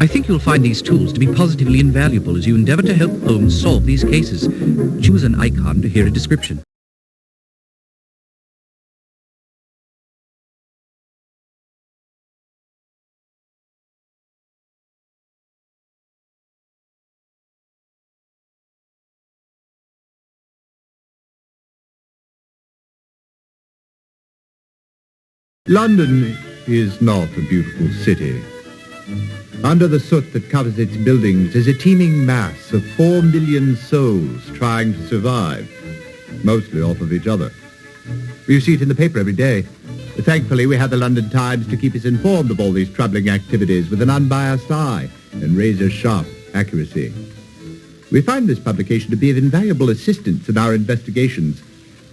I think you'll find these tools to be positively invaluable as you endeavor to help Holmes solve these cases. Choose an icon to hear a description. London is not a beautiful city. Under the soot that covers its buildings is a teeming mass of 4 million souls trying to survive, mostly off of each other. You see it in the paper every day. Thankfully, we have the London Times to keep us informed of all these troubling activities with an unbiased eye and razor-sharp accuracy. We find this publication to be of invaluable assistance in our investigations,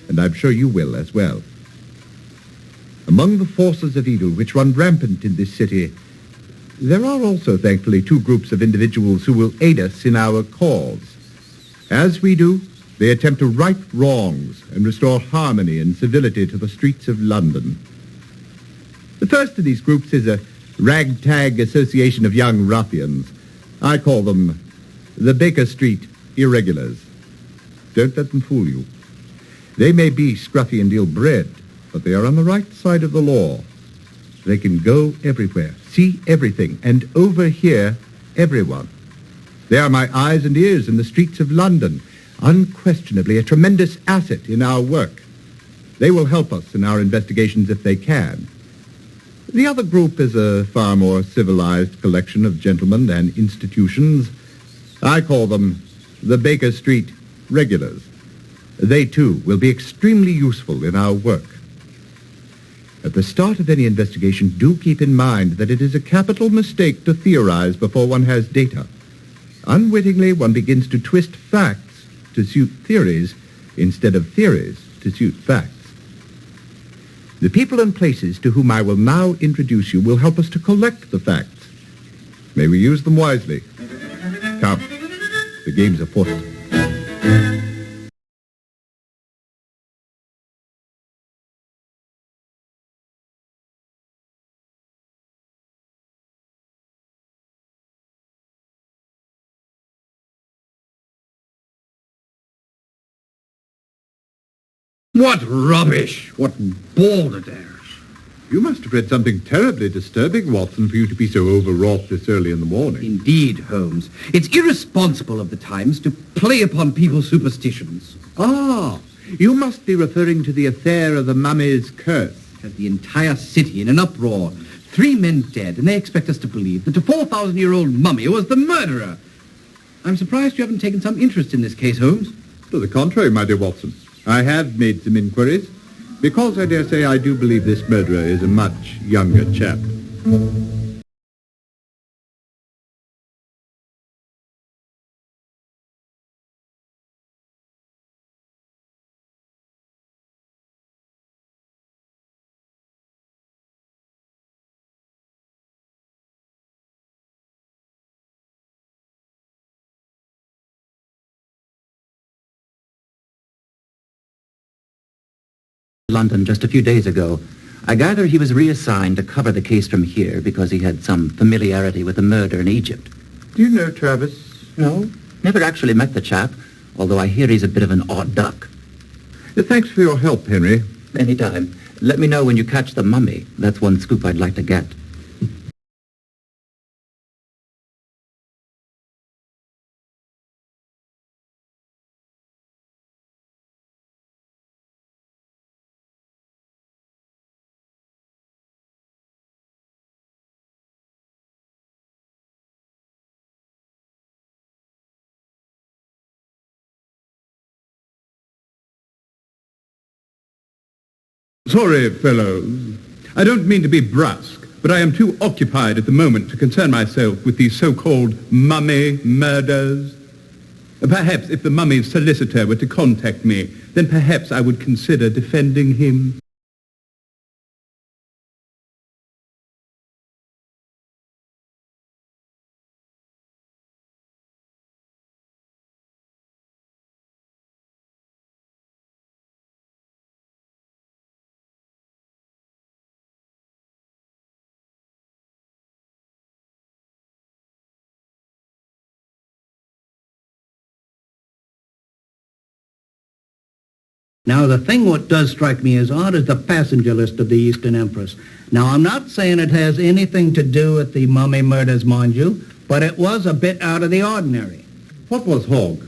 and I'm sure you will as well. Among the forces of evil which run rampant in this city, there are also, thankfully, 2 groups of individuals who will aid us in our cause. As we do, they attempt to right wrongs and restore harmony and civility to the streets of London. The first of these groups is a ragtag association of young ruffians. I call them the Baker Street Irregulars. Don't let them fool you. They may be scruffy and ill-bred, but they are on the right side of the law. They can go everywhere, see everything, and overhear everyone. They are my eyes and ears in the streets of London, unquestionably a tremendous asset in our work. They will help us in our investigations if they can. The other group is a far more civilized collection of gentlemen and institutions. I call them the Baker Street Regulars. They, too, will be extremely useful in our work. At the start of any investigation, do keep in mind that it is a capital mistake to theorize before one has data. Unwittingly, one begins to twist facts to suit theories instead of theories to suit facts. The people and places to whom I will now introduce you will help us to collect the facts. May we use them wisely. Come, the game's afoot. What rubbish! What balderdash! You must have read something terribly disturbing, Watson, for you to be so overwrought this early in the morning. Indeed, Holmes. It's irresponsible of the Times to play upon people's superstitions. Ah, you must be referring to the affair of the mummy's curse. Has the entire city in an uproar. 3 men dead, and they expect us to believe that the 4,000-year-old mummy was the murderer. I'm surprised you haven't taken some interest in this case, Holmes. To the contrary, my dear Watson. I have made some inquiries, because I dare say I do believe this murderer is a much younger chap. London just a few days ago. I gather he was reassigned to cover the case from here because he had some familiarity with the murder in Egypt. Do you know Travis? No, never actually met the chap, although I hear he's a bit of an odd duck. Thanks for your help, Henry. Anytime. Let me know when you catch the mummy. That's one scoop I'd like to get. Sorry, fellows. I don't mean to be brusque, but I am too occupied at the moment to concern myself with these so-called mummy murders. Perhaps if the mummy's solicitor were to contact me, then perhaps I would consider defending him. Now, the thing what does strike me as odd is the passenger list of the Eastern Empress. Now, I'm not saying it has anything to do with the mummy murders, mind you, but it was a bit out of the ordinary. What was Hogg?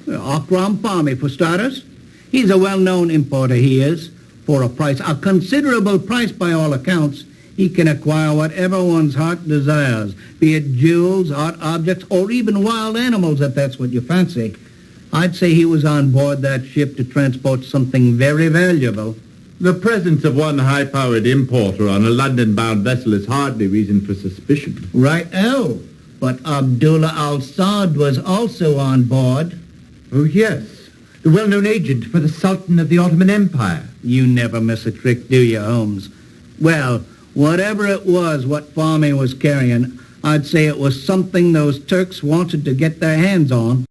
Akram Palmy, for starters. He's a well-known importer, he is. For a considerable price by all accounts, he can acquire whatever one's heart desires, be it jewels, art objects, or even wild animals, if that's what you fancy. I'd say he was on board that ship to transport something very valuable. The presence of one high-powered importer on a London-bound vessel is hardly reason for suspicion. Right-o. But Abdullah al-Saad was also on board. Oh, yes. The well-known agent for the Sultan of the Ottoman Empire. You never miss a trick, do you, Holmes? Well, whatever it was what Palmy was carrying, I'd say it was something those Turks wanted to get their hands on.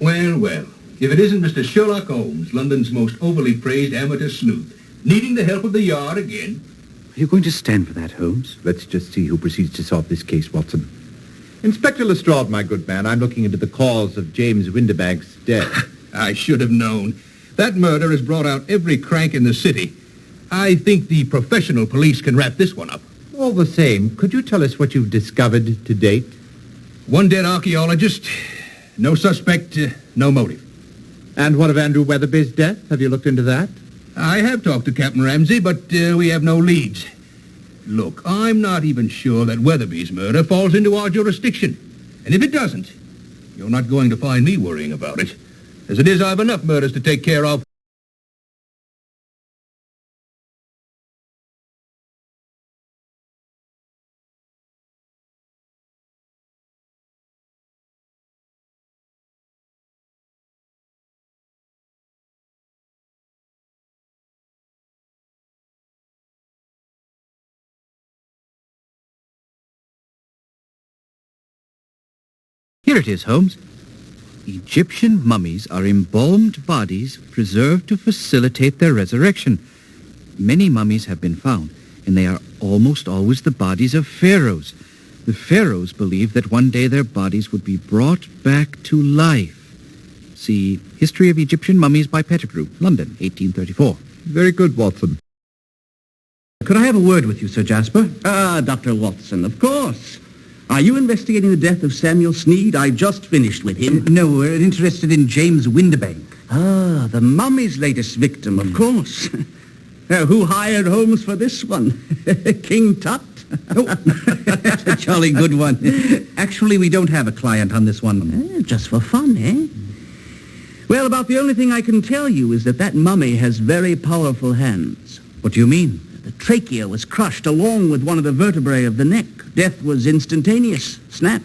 Well, well, if it isn't Mr. Sherlock Holmes, London's most overly praised amateur sleuth, needing the help of the Yard again. Are you going to stand for that, Holmes? Let's just see who proceeds to solve this case, Watson. Inspector Lestrade, my good man, I'm looking into the cause of James Windibank's death. I should have known. That murder has brought out every crank in the city. I think the professional police can wrap this one up. All the same, could you tell us what you've discovered to date? One dead archaeologist, no suspect, no motive. And what of Andrew Weatherby's death? Have you looked into that? I have talked to Captain Ramsey, but we have no leads. Look, I'm not even sure that Weatherby's murder falls into our jurisdiction. And if it doesn't, you're not going to find me worrying about it. As it is, I have enough murders to take care of. Here it is, Holmes. Egyptian mummies are embalmed bodies preserved to facilitate their resurrection. Many mummies have been found, and they are almost always the bodies of pharaohs. The pharaohs believed that one day their bodies would be brought back to life. See History of Egyptian Mummies by Pettigrew, London, 1834. Very good, Watson. Could I have a word with you, Sir Jasper? Dr. Watson, of course. Are you investigating the death of Samuel Sneed? I just finished with him. No, we're interested in James Windibank. Ah, the mummy's latest victim, of course. Who hired Holmes for this one? King Tut? That's a jolly good one. Actually, we don't have a client on this one. Just for fun, eh? Well, about the only thing I can tell you is that mummy has very powerful hands. What do you mean? The trachea was crushed along with one of the vertebrae of the neck. Death was instantaneous. Snap.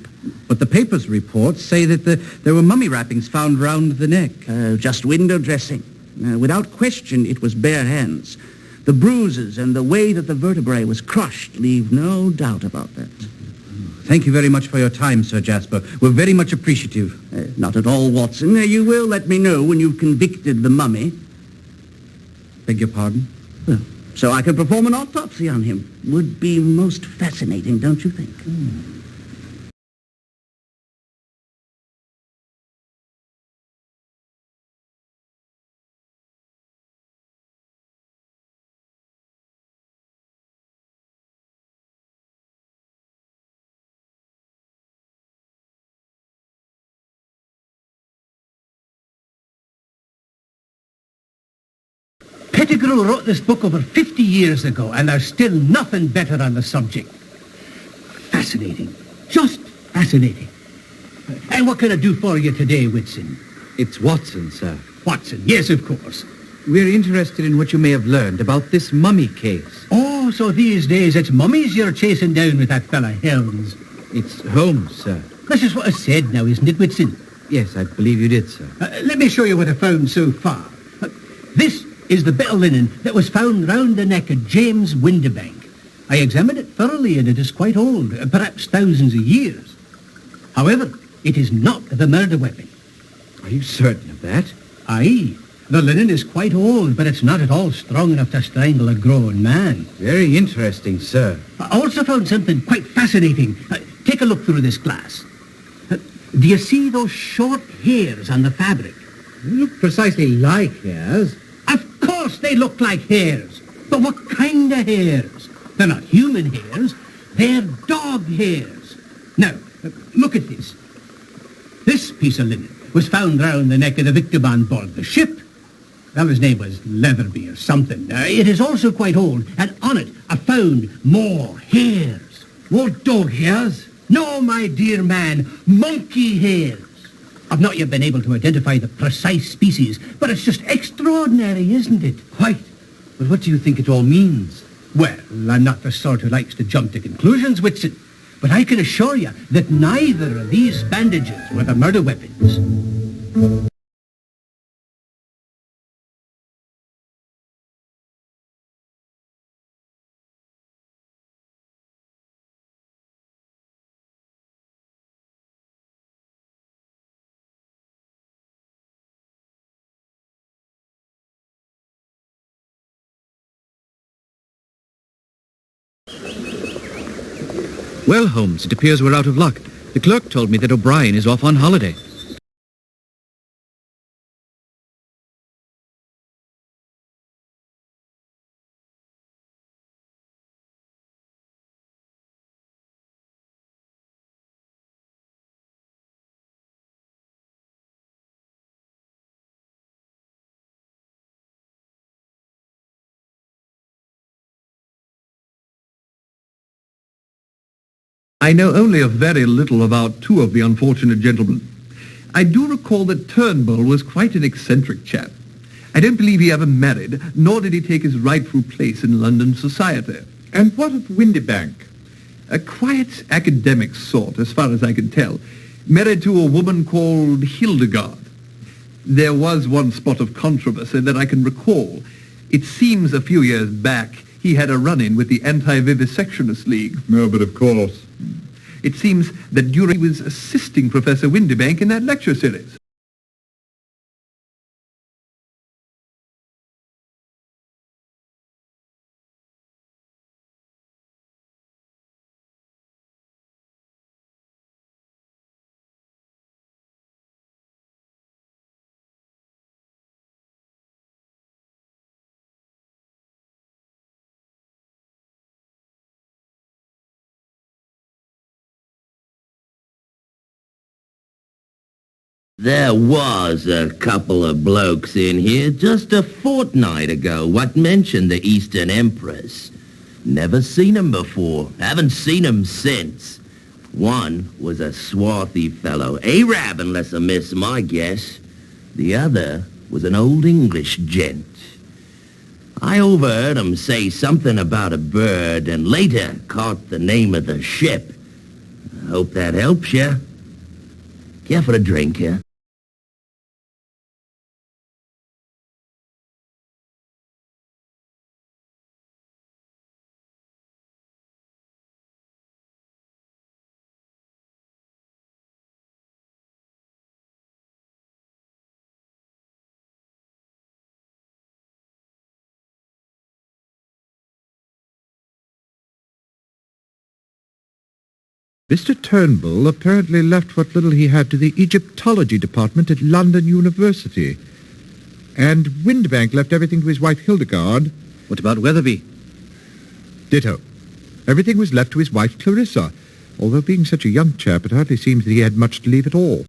But the papers' reports say that there were mummy wrappings found round the neck. Just window dressing. Without question, it was bare hands. The bruises and the way that the vertebrae was crushed leave no doubt about that. Thank you very much for your time, Sir Jasper. We're very much appreciative. Not at all, Watson. You will let me know when you've convicted the mummy. Beg your pardon? Well, so I can perform an autopsy on him. Would be most fascinating, don't you think? Pettigrew wrote this book over 50 years ago, and there's still nothing better on the subject. Fascinating. Just fascinating. And what can I do for you today, Whitson? It's Watson, sir. Watson, yes, of course. We're interested in what you may have learned about this mummy case. Oh, so these days it's mummies you're chasing down with that fella Holmes. It's Holmes, sir. This is what I said now, isn't it, Whitson? Yes, I believe you did, sir. Let me show you what I found so far. This is the bit of linen that was found round the neck of James Windibank. I examined it thoroughly, and it is quite old, perhaps thousands of years. However, it is not the murder weapon. Are you certain of that? Aye, the linen is quite old, but it's not at all strong enough to strangle a grown man. Very interesting, sir. I also found something quite fascinating. Take a look through this glass. Do you see those short hairs on the fabric? They look precisely like hairs. Of course they look like hairs. But what kind of hairs? They're not human hairs. They're dog hairs. Now, look at this. This piece of linen was found round the neck of the victim on board the ship. Well, his name was Leatherby or something. It is also quite old, and on it I found more hairs. More dog hairs? No, my dear man, monkey hairs. I've not yet been able to identify the precise species, but it's just extraordinary, isn't it? Quite. But what do you think it all means? Well, I'm not the sort who likes to jump to conclusions, Whitson, but I can assure you that neither of these bandages were the murder weapons. Well, Holmes, it appears we're out of luck. The clerk told me that O'Brien is off on holiday. I know only a very little about two of the unfortunate gentlemen. I do recall that Turnbull was quite an eccentric chap. I don't believe he ever married, nor did he take his rightful place in London society. And what of Windibank? A quiet academic sort, as far as I can tell, married to a woman called Hildegard. There was one spot of controversy that I can recall. It seems a few years back he had a run-in with the Anti-Vivisectionist League. No, but of course. It seems that during he was assisting Professor Windibank in that lecture series. There was a couple of blokes in here just a fortnight ago what mentioned the Eastern Empress. Never seen 'em before. Haven't seen 'em since. One was a swarthy fellow, Arab unless I miss my guess. The other was an old English gent. I overheard 'em say something about a bird and later caught the name of the ship. I hope that helps you. Care for a drink here? Mr. Turnbull apparently left what little he had to the Egyptology department at London University. And Windibank left everything to his wife Hildegard. What about Weatherby? Ditto. Everything was left to his wife Clarissa, although being such a young chap, it hardly seems that he had much to leave at all.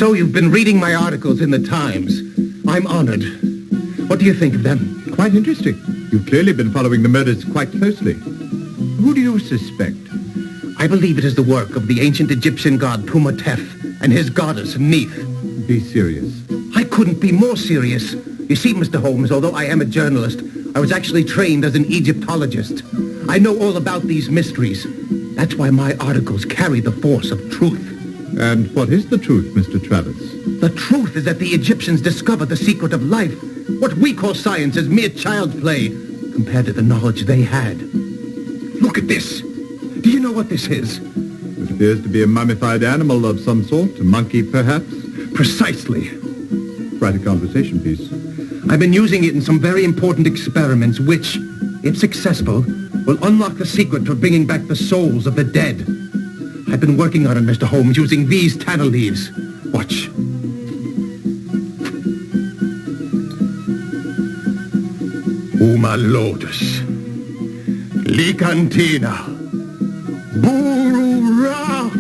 So you've been reading my articles in the Times. I'm honored. What do you think of them? Quite interesting. You've clearly been following the murders quite closely. Who do you suspect? I believe it is the work of the ancient Egyptian god Tumatef and his goddess Neith. Be serious. I couldn't be more serious. You see, Mr. Holmes, although I am a journalist, I was actually trained as an Egyptologist. I know all about these mysteries. That's why my articles carry the force of truth. And what is the truth, Mr. Travis? The truth is that the Egyptians discovered the secret of life. What we call science is mere child's play compared to the knowledge they had. Look at this. Do you know what this is? It appears to be a mummified animal of some sort, a monkey perhaps. Precisely. Quite a conversation piece. I've been using it in some very important experiments which, if successful, will unlock the secret for bringing back the souls of the dead. I've been working on it, Mr. Holmes, using these tanner leaves. Watch. Uma lotus. Licantina. Burura.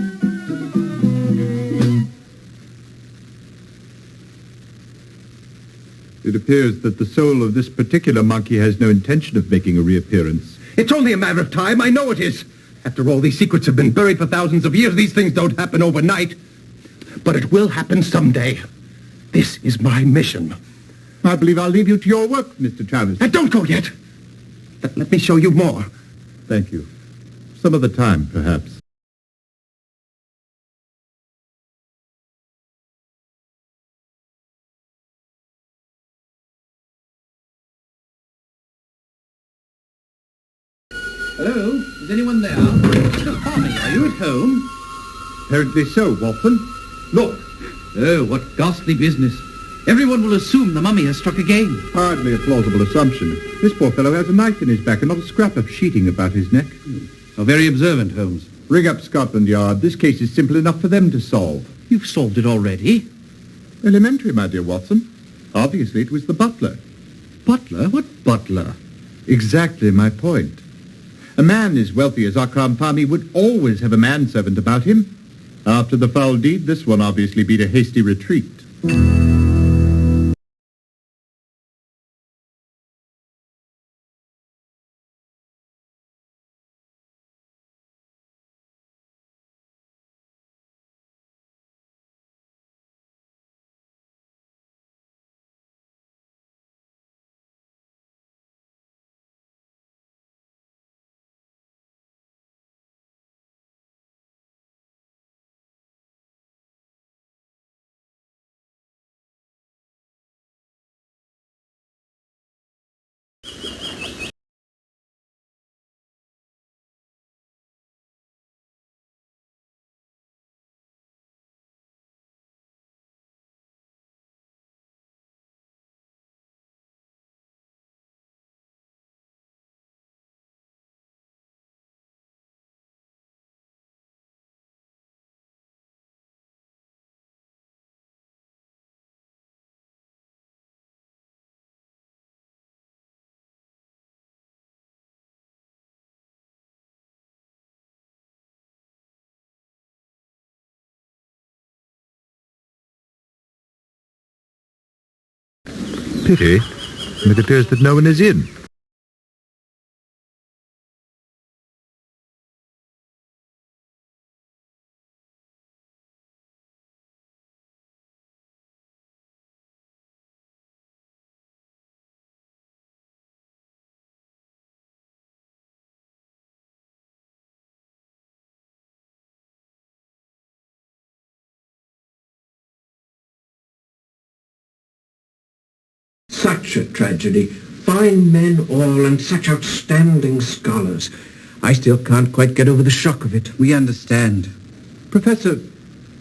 It appears that the soul of this particular monkey has no intention of making a reappearance. It's only a matter of time. I know it is. After all, these secrets have been buried for thousands of years. These things don't happen overnight. But it will happen someday. This is my mission. I believe I'll leave you to your work, Mr. Travis. And don't go yet. Let me show you more. Thank you. Some other time, perhaps. Hello? Is anyone there? Mr. Harvey, are you at home? Apparently so, Watson. Look. Oh, what ghastly business. Everyone will assume the mummy has struck again. Hardly a plausible assumption. This poor fellow has a knife in his back and not a scrap of sheeting about his neck. How very observant, Holmes. Ring up Scotland Yard. This case is simple enough for them to solve. You've solved it already. Elementary, my dear Watson. Obviously, it was the butler. Butler? What butler? Exactly my point. A man as wealthy as Akram Fahmy would always have a manservant about him. After the foul deed, this one obviously beat a hasty retreat. Pity. It appears that no one is in. Such a tragedy. Fine men all and such outstanding scholars. I still can't quite get over the shock of it. We understand. Professor,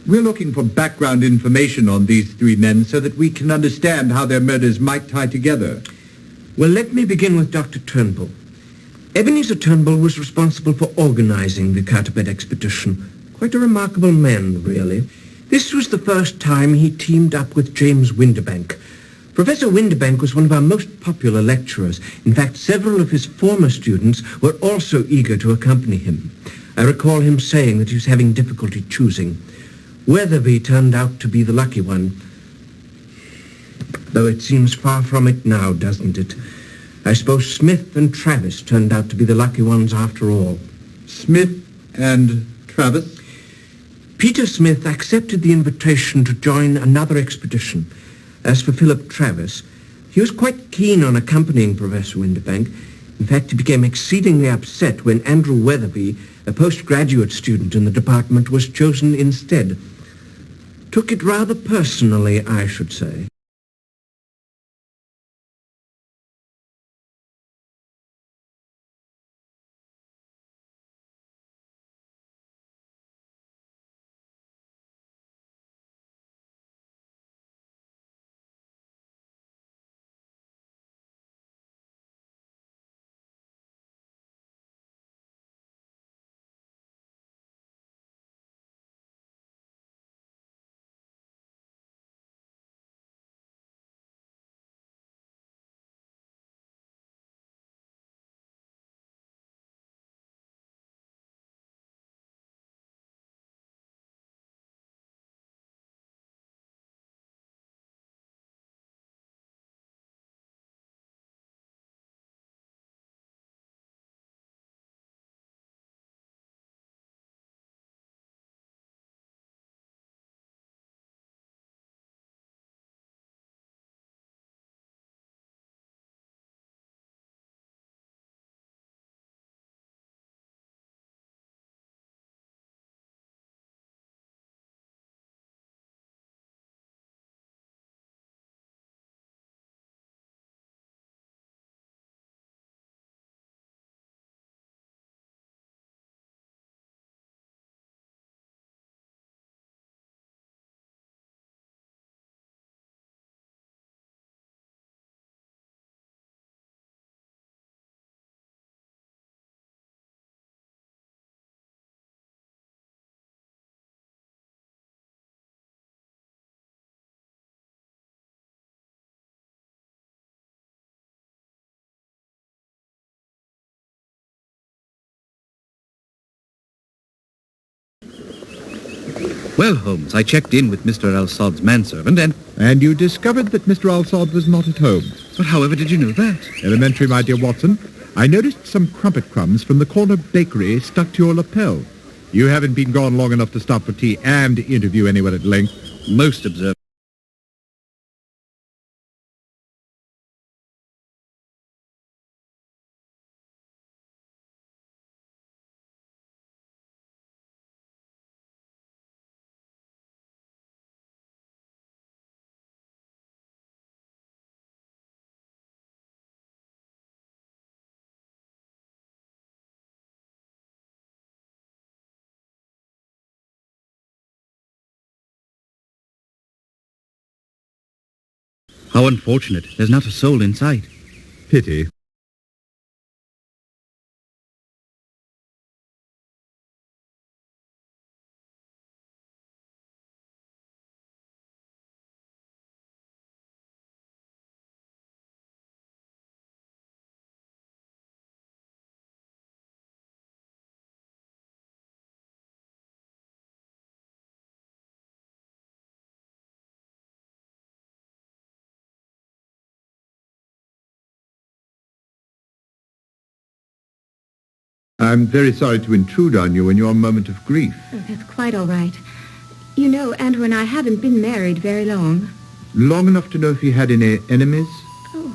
we're looking for background information on these three men so that we can understand how their murders might tie together. Well, let me begin with Dr. Turnbull. Ebenezer Turnbull was responsible for organizing the Carteret expedition. Quite a remarkable man, really. This was the first time he teamed up with James Windibank. Professor Windibank was one of our most popular lecturers. In fact, several of his former students were also eager to accompany him. I recall him saying that he was having difficulty choosing. Weatherby turned out to be the lucky one. Though it seems far from it now, doesn't it? I suppose Smith and Travis turned out to be the lucky ones after all. Smith and Travis? Peter Smith accepted the invitation to join another expedition. As for Philip Travis, he was quite keen on accompanying Professor Winterbank. In fact, he became exceedingly upset when Andrew Weatherby, a postgraduate student in the department, was chosen instead. Took it rather personally, I should say. Well, Holmes, I checked in with Mr. Al-Sad's manservant and... And you discovered that Mr. Al-Sad was not at home. But however did you know that? Elementary, my dear Watson. I noticed some crumpet crumbs from the corner bakery stuck to your lapel. You haven't been gone long enough to stop for tea and interview anyone at length. Most observant. How unfortunate. There's not a soul in sight. Pity. I'm very sorry to intrude on you in your moment of grief. Oh, that's quite all right. You know, Andrew and I haven't been married very long. Long enough to know if you had any enemies? Oh,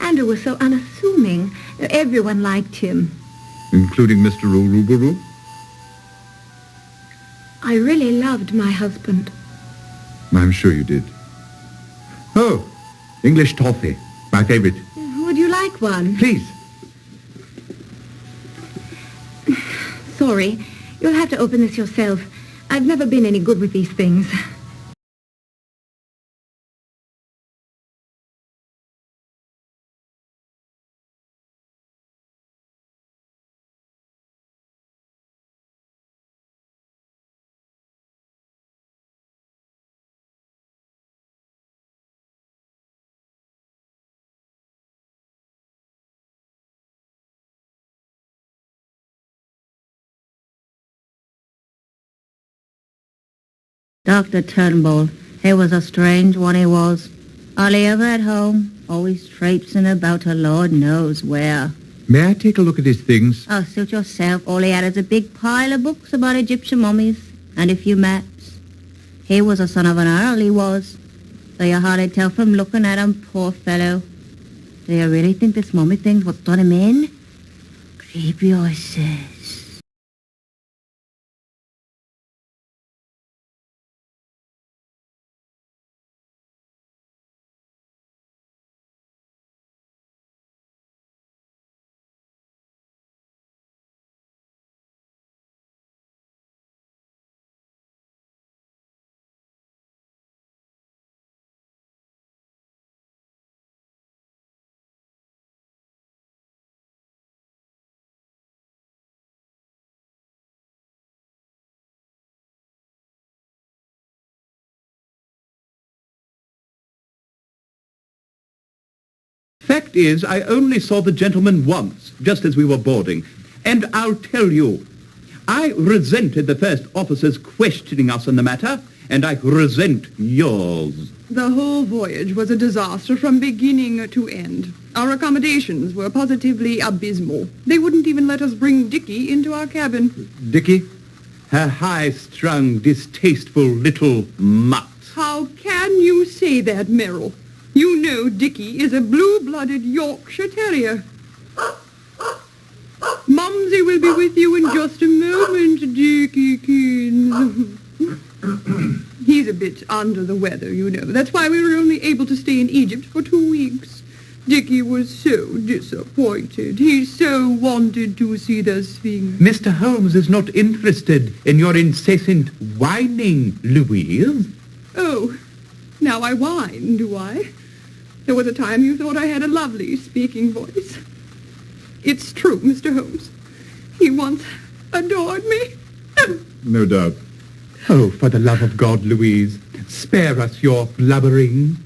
Andrew was so unassuming. Everyone liked him. Including Mr. Urubu? I really loved my husband. I'm sure you did. Oh, English toffee. My favorite. Would you like one? Please. Sorry. You'll have to open this yourself. I've never been any good with these things. Dr. Turnbull, he was a strange one, he was. Hardly ever at home, always traipsing about to Lord knows where. May I take a look at his things? Oh, suit yourself. All he had is a big pile of books about Egyptian mummies and a few maps. He was a son of an earl, he was. So you hardly tell from looking at him, poor fellow. Do you really think this mummy thing's what's done him in? Creepy, I says. Fact is, I only saw the gentleman once, just as we were boarding. And I'll tell you, I resented the first officer's questioning us on the matter, and I resent yours. The whole voyage was a disaster from beginning to end. Our accommodations were positively abysmal. They wouldn't even let us bring Dickie into our cabin. Dickie? Her high-strung, distasteful little mutt. How can you say that, Merrill? You know Dickie is a blue-blooded Yorkshire Terrier. Mumsy will be with you in just a moment, Dickiekins. He's a bit under the weather, you know. That's why we were only able to stay in Egypt for 2 weeks. Dickie was so disappointed. He so wanted to see the Sphinx. Mr. Holmes is not interested in your incessant whining, Louise. Oh, now I whine, do I? There was a time you thought I had a lovely speaking voice. It's true, Mr. Holmes. He once adored me. No doubt. Oh, for the love of God, Louise, spare us your blubbering.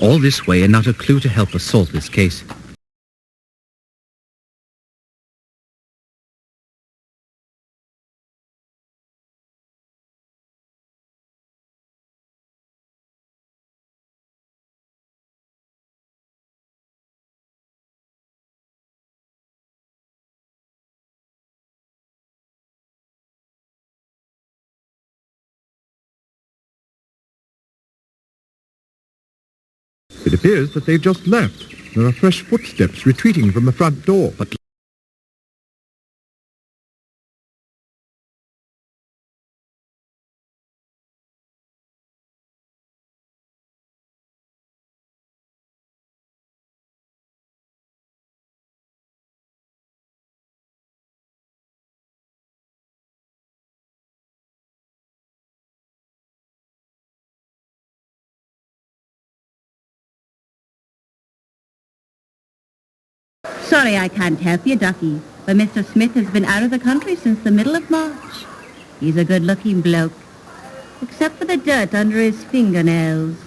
All this way and not a clue to help us solve this case. It appears that they've just left. There are fresh footsteps retreating from the front door. But Sorry I can't help you, Ducky, but Mr. Smith has been out of the country since the middle of March. He's a good-looking bloke, except for the dirt under his fingernails.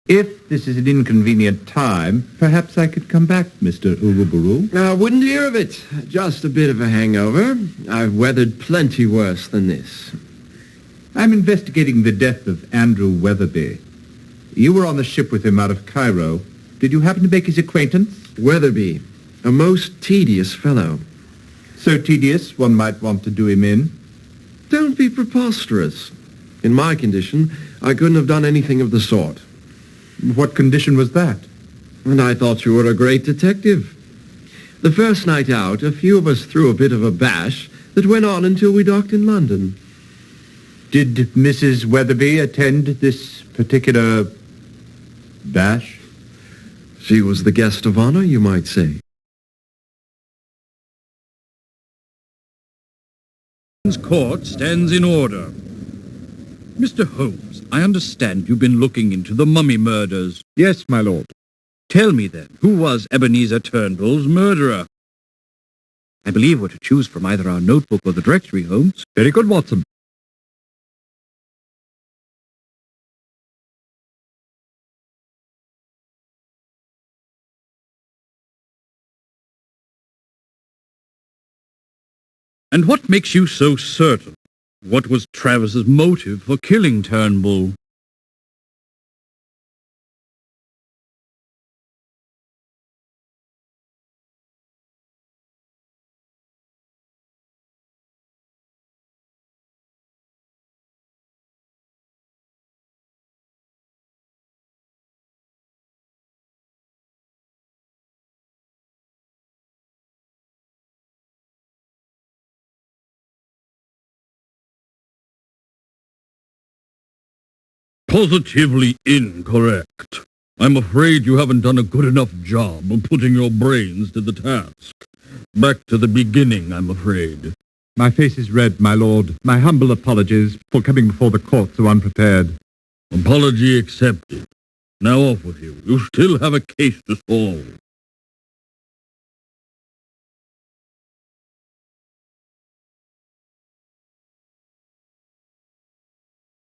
If this is an inconvenient time, perhaps I could come back, Mr. Uruburu. I wouldn't hear of it. Just a bit of a hangover. I've weathered plenty worse than this. I'm investigating the death of Andrew Weatherby. You were on the ship with him out of Cairo. Did you happen to make his acquaintance? Weatherby, a most tedious fellow. So tedious, one might want to do him in. Don't be preposterous. In my condition, I couldn't have done anything of the sort. What condition was that? And I thought you were a great detective. The first night out, a few of us threw a bit of a bash that went on until we docked in London. Did Mrs. Weatherby attend this particular bash? She was the guest of honor, you might say. Court stands in order. Mr. Holmes, I understand you've been looking into the mummy murders. Yes, my lord. Tell me then, who was Ebenezer Turnbull's murderer? I believe we're to choose from either our notebook or the directory, Holmes. Very good, Watson. And what makes you so certain? What was Travis's motive for killing Turnbull? Positively incorrect. I'm afraid you haven't done a good enough job of putting your brains to the task. Back to the beginning, I'm afraid. My face is red, my lord. My humble apologies for coming before the court so unprepared. Apology accepted. Now off with you. You still have a case to solve.